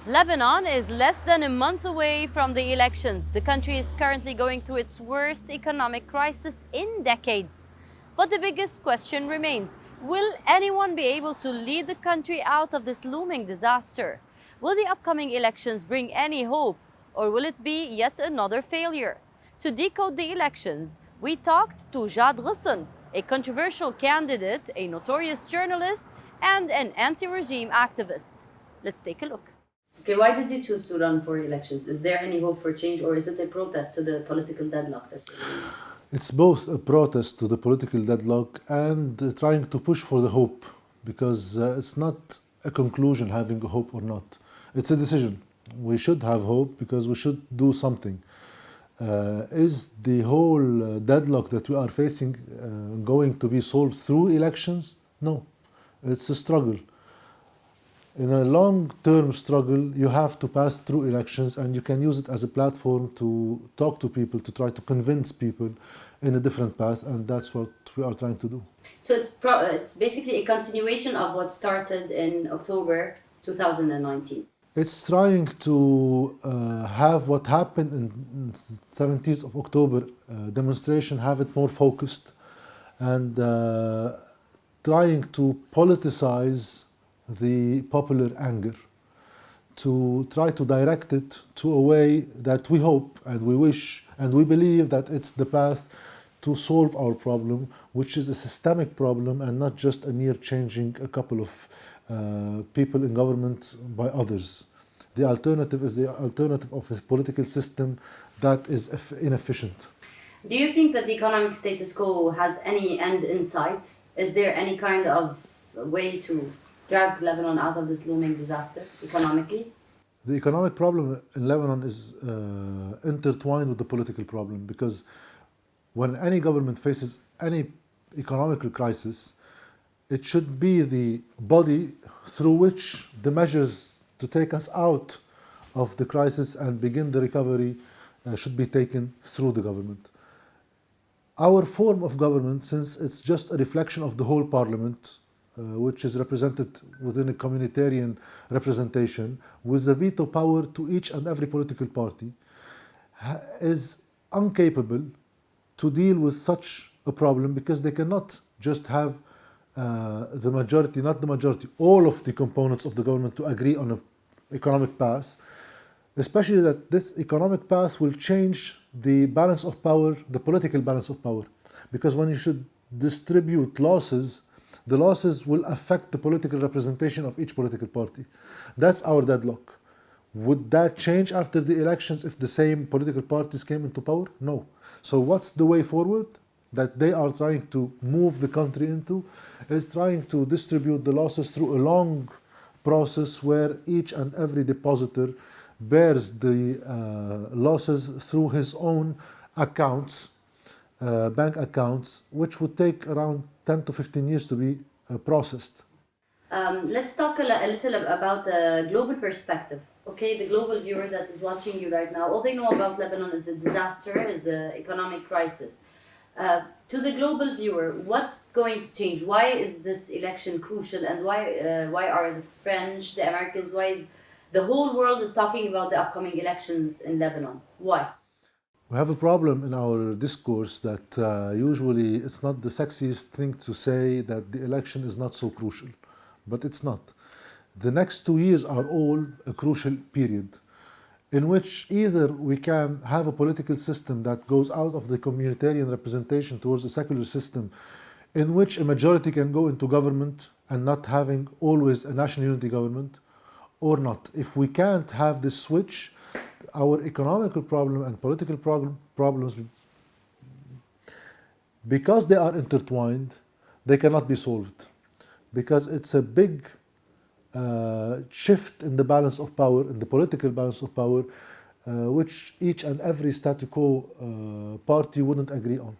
Lebanon is less than a month away from the elections. The country is currently going through its worst economic crisis in decades. But the biggest question remains, will anyone be able to lead the country out of this looming disaster? Will the upcoming elections bring any hope, or will it be yet another failure? To decode the elections, we talked to Jad Ghosn, a controversial candidate, a notorious journalist, and an anti-regime activist. Let's take a look. Okay, why did you choose to run for elections? Is there any hope for change, or is it a protest to the political deadlock that we're in? It's both a protest to the political deadlock and trying to push for the hope, because it's not a conclusion having a hope or not. It's a decision. We should have hope because we should do something. Is the whole deadlock that we are facing going to be solved through elections? No, it's a struggle. In a long-term struggle, you have to pass through elections, and you can use it as a platform to talk to people, to try to convince people in a different path, and that's what we are trying to do. So it's basically a continuation of what started in October 2019. It's trying to have what happened in 17th of October demonstration, have it more focused, and trying to politicize the popular anger, to try to direct it to a way that we hope and we wish and we believe that it's the path to solve our problem, which is a systemic problem and not just a mere changing a couple of people in government by others. The alternative is the alternative of a political system that is inefficient. Do you think that the economic status quo has any end in sight? Is there any kind of way to drag Lebanon out of this looming disaster economically? The economic problem in Lebanon is intertwined with the political problem, because when any government faces any economical crisis, it should be the body through which the measures to take us out of the crisis and begin the recovery should be taken through the government. Our form of government, since it's just a reflection of the whole parliament, which is represented within a communitarian representation with a veto power to each and every political party, is incapable to deal with such a problem, because they cannot just have the majority, not the majority, all of the components of the government to agree on an economic path, especially that this economic path will change the balance of power, the political balance of power. Because when you should distribute losses, the losses will affect the political representation of each political party. That's our deadlock. Would that change after the elections if the same political parties came into power? No. So what's the way forward that they are trying to move the country into? Is trying to distribute the losses through a long process where each and every depositor bears the losses through his own accounts, bank accounts, which would take around 10 to 15 years to be processed. Let's talk a little about the global perspective. Okay, the global viewer that is watching you right now, all they know about Lebanon is the disaster, is the economic crisis. To the global viewer, what's going to change? Why is this election crucial, and why are the French, the Americans, why is the whole world is talking about the upcoming elections in Lebanon? Why? We have a problem in our discourse that usually it's not the sexiest thing to say that the election is not so crucial, but it's not. The next 2 years are all a crucial period in which either we can have a political system that goes out of the communitarian representation towards a secular system in which a majority can go into government and not having always a national unity government, or not. If we can't have this switch, our economical problem and political problems, because they are intertwined, they cannot be solved, because it's a big shift in the balance of power, in the political balance of power, which each and every statu quo party wouldn't agree on.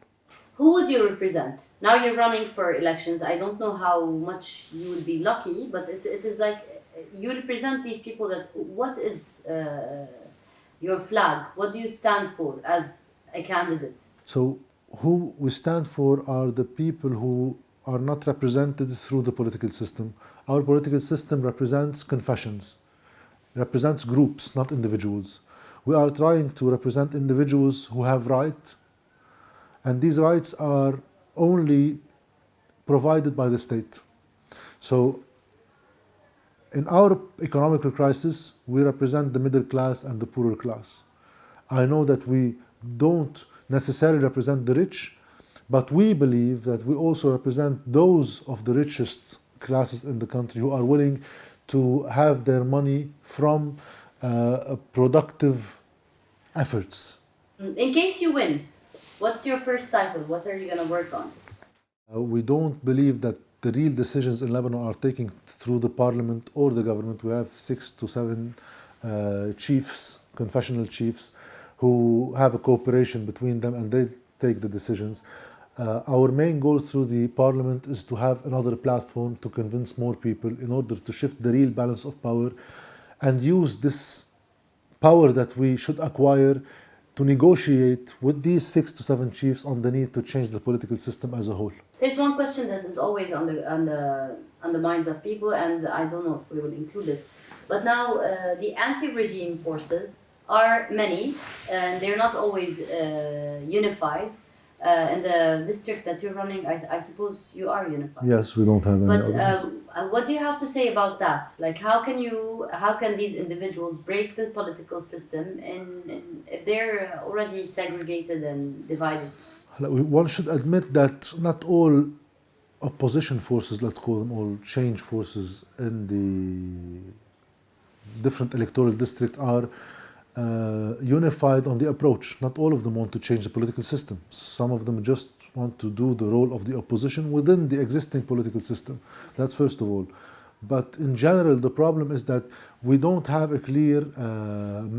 Who would you represent? Now you're running for elections. I don't know how much you would be lucky, but it is like you represent these people. That what is your flag? What do you stand for as a candidate? So who we stand for are the people who are not represented through the political system. Our political system represents confessions. represents groups, not individuals. We are trying to represent individuals who have rights, and these rights are only provided by the state. So in our economical crisis, we represent the middle class and the poorer class. I know that we don't necessarily represent the rich, but we believe that we also represent those of the richest classes in the country who are willing to have their money from productive efforts. In case you win, what's your first title? What are you going to work on? We don't believe that the real decisions in Lebanon are taken through the parliament or the government. We have 6 to 7 chiefs, confessional chiefs, who have a cooperation between them and they take the decisions. Our main goal through the parliament is to have another platform to convince more people in order to shift the real balance of power and use this power that we should acquire to negotiate with these 6 to 7 chiefs on the need to change the political system as a whole. There's one question that is always on the minds of people, and I don't know if we will include it. But now the anti-regime forces are many, and they're not always unified. In the district that you're running, I suppose you are unified. Yes, we don't have any. But what do you have to say about that? Like, how can these individuals break the political system if they're already segregated and divided? One should admit that not all opposition forces, let's call them all change forces in the different electoral districts are unified on the approach. Not all of them want to change the political system. Some of them just want to do the role of the opposition within the existing political system. That's first of all. But in general, the problem is that we don't have a clear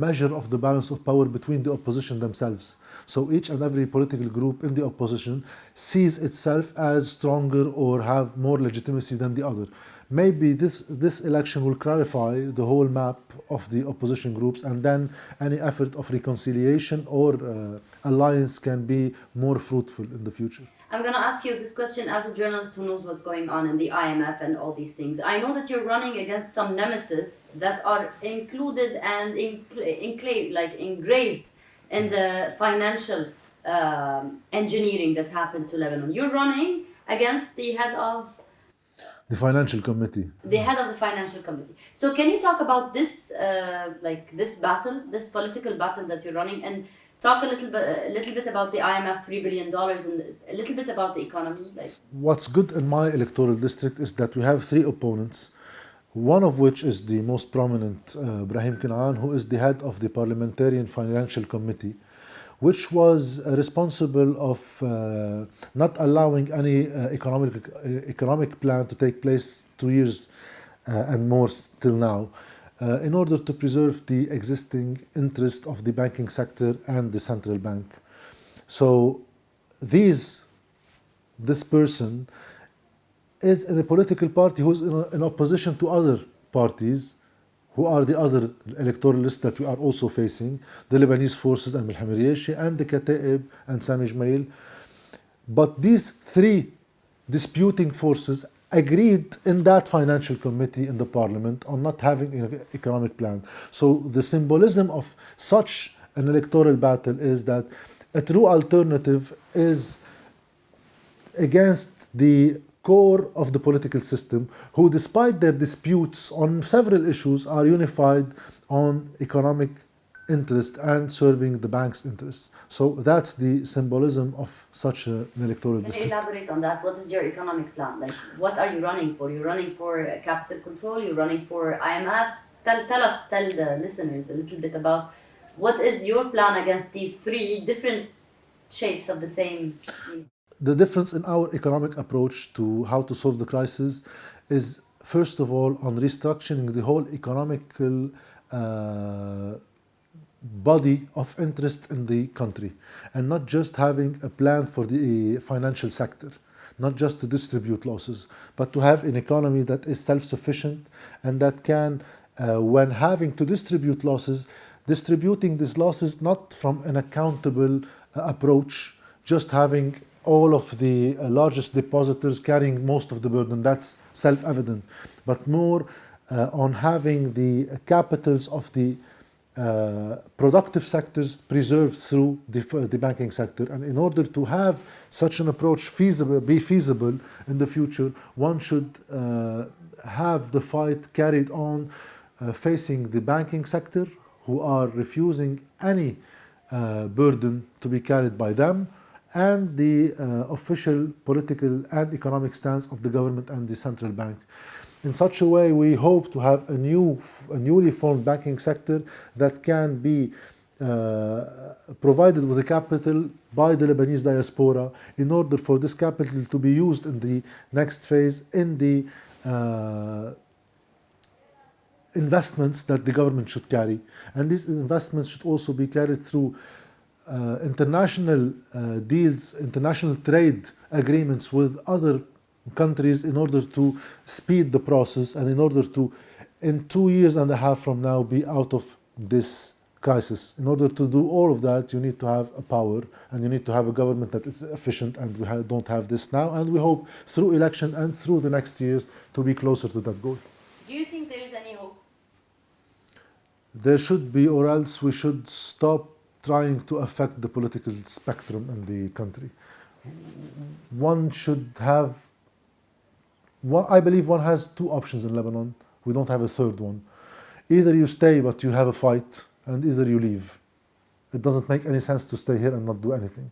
measure of the balance of power between the opposition themselves. So each and every political group in the opposition sees itself as stronger or have more legitimacy than the other. Maybe this election will clarify the whole map of the opposition groups, and then any effort of reconciliation or alliance can be more fruitful in the future. I'm going to ask you this question as a journalist who knows what's going on in the IMF and all these things. I know that you're running against some nemesis that are included and engraved in the financial engineering that happened to Lebanon. You're running against the head of the financial committee. The head of the financial committee. So can you talk about this, this battle, this political battle that you're running, and talk a little bit about the IMF $3 billion and a little bit about the economy? What's good in my electoral district is that we have 3 opponents, one of which is the most prominent, Brahim Kanaan, who is the head of the Parliamentarian Financial Committee, which was responsible of not allowing any economic plan to take place 2 years and more till now, in order to preserve the existing interest of the banking sector and the central bank. So this person is in a political party who's in opposition to other parties who are the other electoralists that we are also facing, the Lebanese forces and Milham Riyeshi and the Kataib and Sami Jmail. But these 3 disputing forces agreed in that financial committee in the parliament on not having an economic plan. So the symbolism of such an electoral battle is that a true alternative is against the core of the political system, who despite their disputes on several issues are unified on economic interest and serving the bank's interests. So that's the symbolism of such an electoral district. Elaborate on that. What is your economic plan? Like, what are you running for? You're running for capital control? You're running for IMF? Tell the listeners a little bit about what is your plan against these 3 different shapes of the same. The difference in our economic approach to how to solve the crisis is, first of all, on restructuring the whole economical body of interest in the country, and not just having a plan for the financial sector, not just to distribute losses, but to have an economy that is self-sufficient and that can, when having to distribute losses, distributing these losses not from an accountable approach, just having all of the largest depositors carrying most of the burden. That's self-evident, but more on having the capitals of the productive sectors preserved through the banking sector. And in order to have such an approach be feasible in the future, one should have the fight carried on facing the banking sector, who are refusing any burden to be carried by them, and the official political and economic stance of the government and the central bank. In such a way, we hope to have a newly formed banking sector that can be provided with a capital by the Lebanese diaspora in order for this capital to be used in the next phase in the investments that the government should carry. And these investments should also be carried through international deals, international trade agreements with other countries in order to speed the process and in order to, in 2.5 years from now, be out of this crisis. In order to do all of that, you need to have a power and you need to have a government that is efficient, and we don't have this now, and we hope through election and through the next years to be closer to that goal. Do you think there is any hope? There should be, or else we should stop trying to affect the political spectrum in the country. One should have, I believe one has two options in Lebanon. We don't have a third one. Either you stay but you have a fight, and either you leave. It doesn't make any sense to stay here and not do anything.